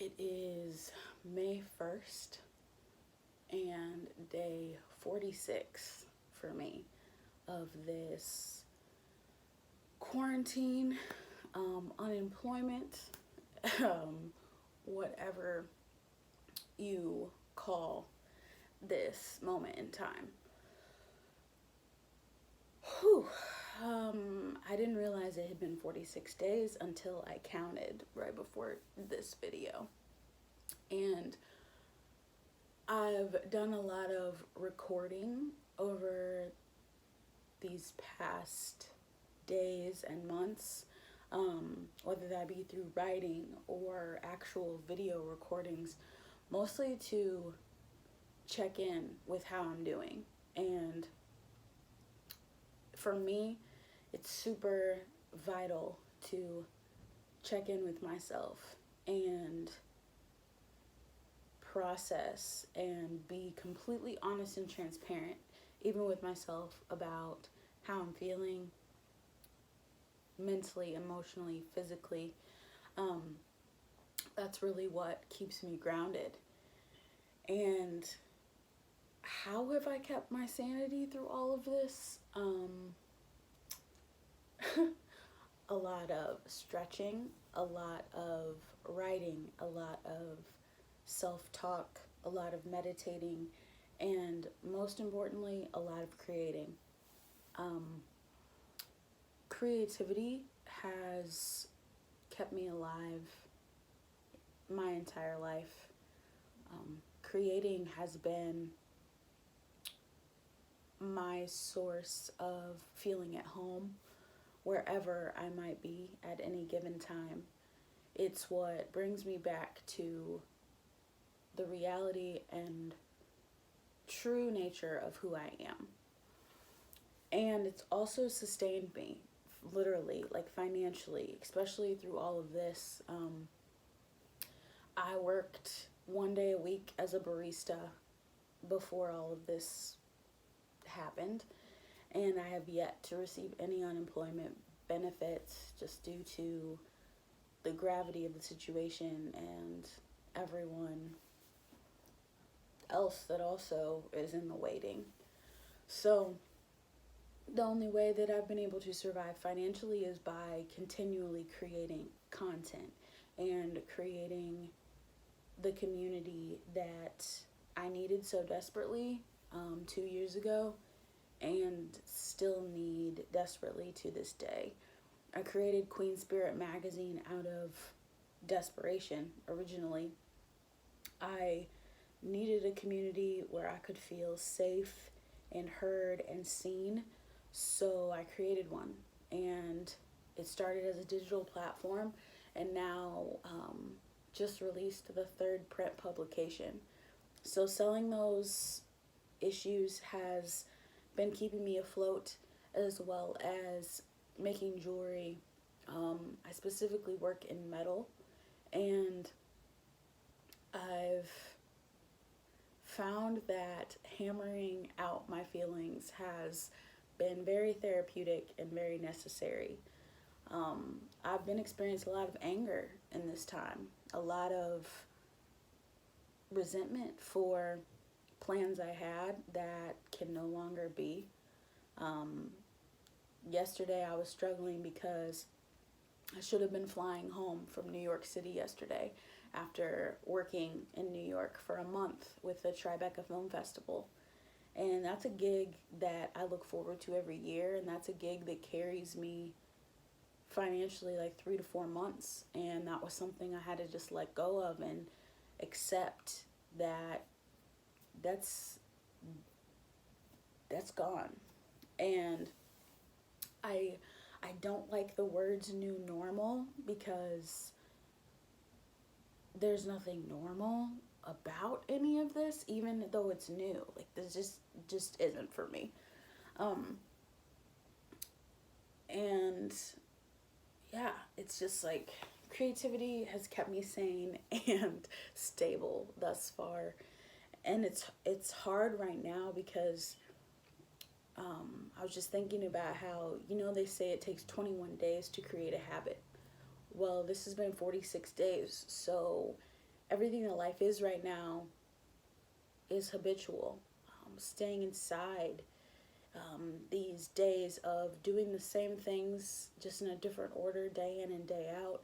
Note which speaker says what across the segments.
Speaker 1: It is May 1st and day 46 for me of this quarantine, unemployment, whatever you call this moment in time. Whew. I didn't realize it had been 46 days until I counted right before this video. And I've done a lot of recording over these past days and months, whether that be through writing or actual video recordings, mostly to check in with how I'm doing. And for me, it's super vital to check in with myself and process and be completely honest and transparent, even with myself, about how I'm feeling mentally, emotionally, physically. That's really what keeps me grounded. And how have I kept my sanity through all of this? A lot of stretching, a lot of writing, a lot of self-talk, a lot of meditating, and most importantly, a lot of creating. Creativity has kept me alive my entire life. Creating has been my source of feeling at home wherever I might be at any given time. It's what brings me back to the reality and true nature of who I am. And it's also sustained me, literally, like financially, especially through all of this. I worked one day a week as a barista before all of this happened, and I have yet to receive any unemployment benefits just due to the gravity of the situation and everyone else that also is in the waiting. So the only way that I've been able to survive financially is by continually creating content and creating the community that I needed so desperately 2 years ago and still need desperately to this day. I created Queen Spirit magazine out of desperation originally. I needed a community where I could feel safe and heard and seen, so I created one. And it started as a digital platform and now just released the third print publication. So selling those issues has been keeping me afloat, as well as making jewelry. I specifically work in metal, and I've found that hammering out my feelings has been very therapeutic and very necessary. I've been experiencing a lot of anger in this time, a lot of resentment for plans I had that can no longer be. Yesterday I was struggling because I should have been flying home from New York City yesterday after working in New York for a month with the Tribeca Film Festival. And that's a gig that I look forward to every year, and that's a gig that carries me financially like 3 to 4 months. And that was something I had to just let go of and accept that that's gone. And I don't like the words new normal, because there's nothing normal about any of this, even though it's new. Like, this just isn't for me. And yeah, it's just like creativity has kept me sane and stable thus far. And it's hard right now because I was just thinking about how, they say it takes 21 days to create a habit. Well, this has been 46 days, so everything that life is right now is habitual. Staying inside, these days of doing the same things just in a different order, day in and day out.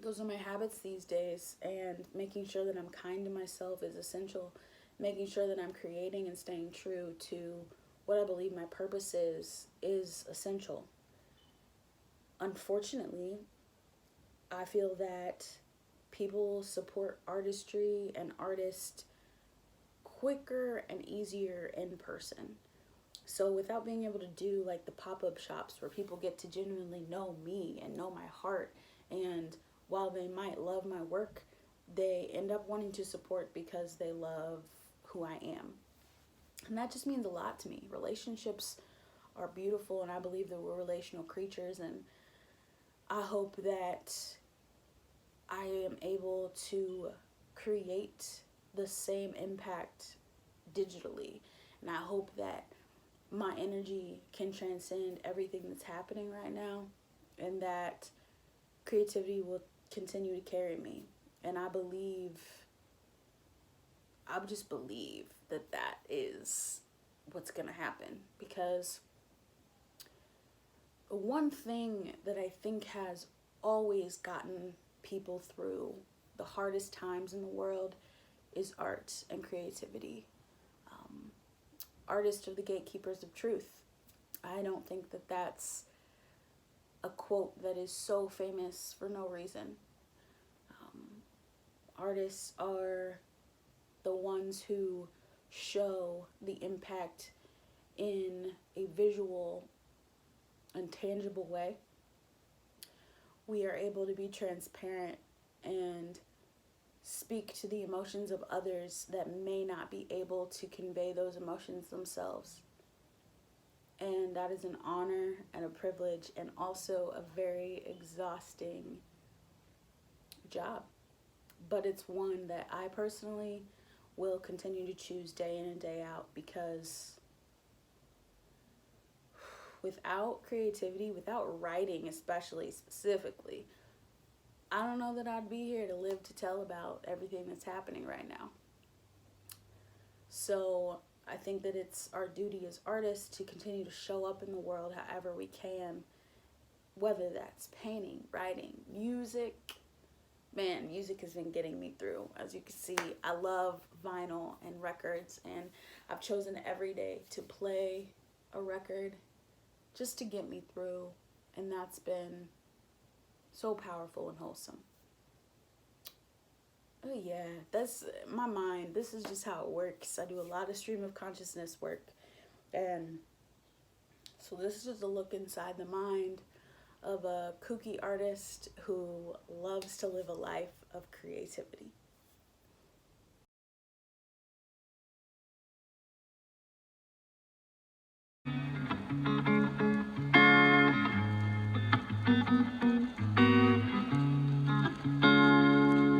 Speaker 1: Those are my habits these days, and making sure that I'm kind to myself is essential. Making sure that I'm creating and staying true to what I believe my purpose is essential. Unfortunately, I feel that people support artistry and artists quicker and easier in person. So without being able to do like the pop-up shops where people get to genuinely know me and know my heart, and while they might love my work, they end up wanting to support because they love who I am. And that just means a lot to me. Relationships are beautiful, and I believe that we're relational creatures, and I hope that I am able to create the same impact digitally. And I hope that my energy can transcend everything that's happening right now, and that creativity will continue to carry me. And I just believe that that is what's going to happen, because one thing that I think has always gotten people through the hardest times in the world is art and creativity. Artists are the gatekeepers of truth. I don't think that that's a quote that is so famous for no reason. Artists are the ones who show the impact in a visual and tangible way. We are able to be transparent and speak to the emotions of others that may not be able to convey those emotions themselves. And that is an honor and a privilege, and also a very exhausting job. But it's one that I personally will continue to choose day in and day out, because without creativity, without writing especially, specifically, I don't know that I'd be here to live to tell about everything that's happening right now. So I think that it's our duty as artists to continue to show up in the world however we can, whether that's painting, writing, music. Man, music has been getting me through. As you can see, I love vinyl and records, and I've chosen every day to play a record just to get me through, and that's been so powerful and wholesome. Oh yeah, that's my mind. This is just how it works. I do a lot of stream of consciousness work, and so this is just a look inside the mind of a kooky artist who loves to live a life of creativity.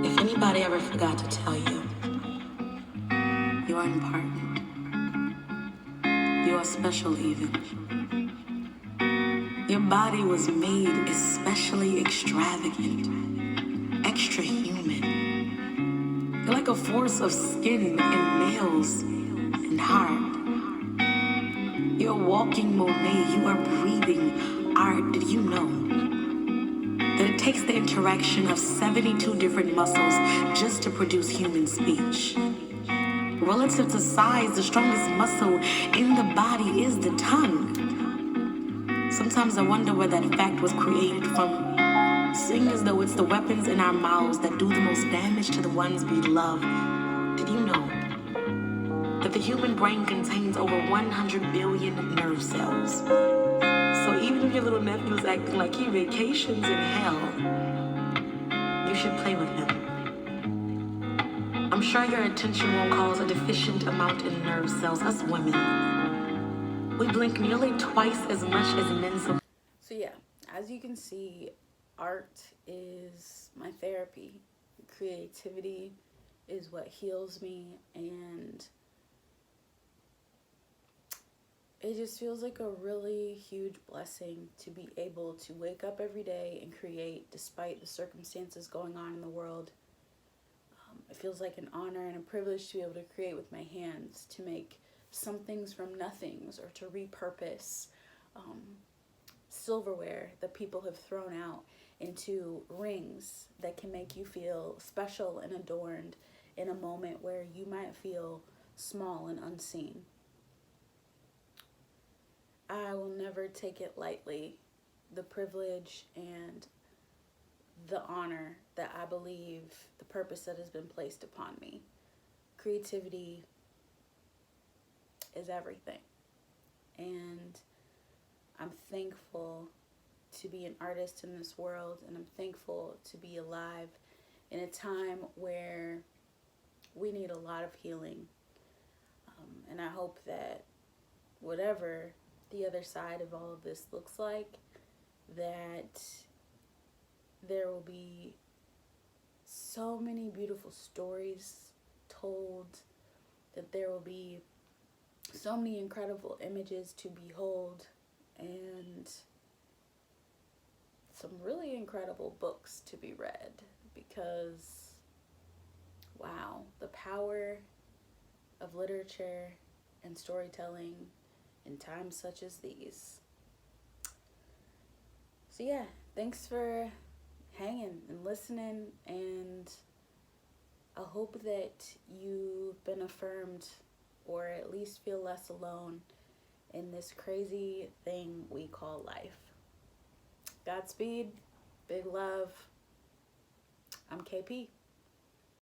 Speaker 1: If anybody ever forgot to tell you, you are important. You are special even. Your body was made especially extravagant, extra human. You're like a force of skin and nails and heart. You're a walking Monet. You are breathing art. Did you know that it takes the interaction of 72 different muscles just to produce human speech? Relative to size, the strongest muscle in the body is the tongue. Sometimes I wonder where that fact was created from, seeing as though it's the weapons in our mouths that do the most damage to the ones we love. Did you know that the human brain contains over 100 billion nerve cells? So even if your little nephew's acting like he vacations in hell, you should play with him. I'm sure your attention won't cause a deficient amount in nerve cells. Us women, we blink nearly twice as much as men. So yeah, as you can see, art is my therapy. Creativity is what heals me, and it just feels like a really huge blessing to be able to wake up every day and create despite the circumstances going on in the world. It feels like an honor and a privilege to be able to create with my hands, to make some things from nothings, or to repurpose um, silverware that people have thrown out into rings that can make you feel special and adorned in a moment where you might feel small and unseen. I will never take it lightly, the privilege and the honor that I believe, the purpose that has been placed upon me. Creativity is everything. And I'm thankful to be an artist in this world, and I'm thankful to be alive in a time where we need a lot of healing. And I hope that whatever the other side of all of this looks like, that there will be so many beautiful stories told, that there will be so many incredible images to behold, and some really incredible books to be read, because wow, the power of literature and storytelling in times such as these. So yeah, thanks for hanging and listening, and I hope that you've been affirmed, or at least feel less alone in this crazy thing we call life. Godspeed, big love. I'm KP.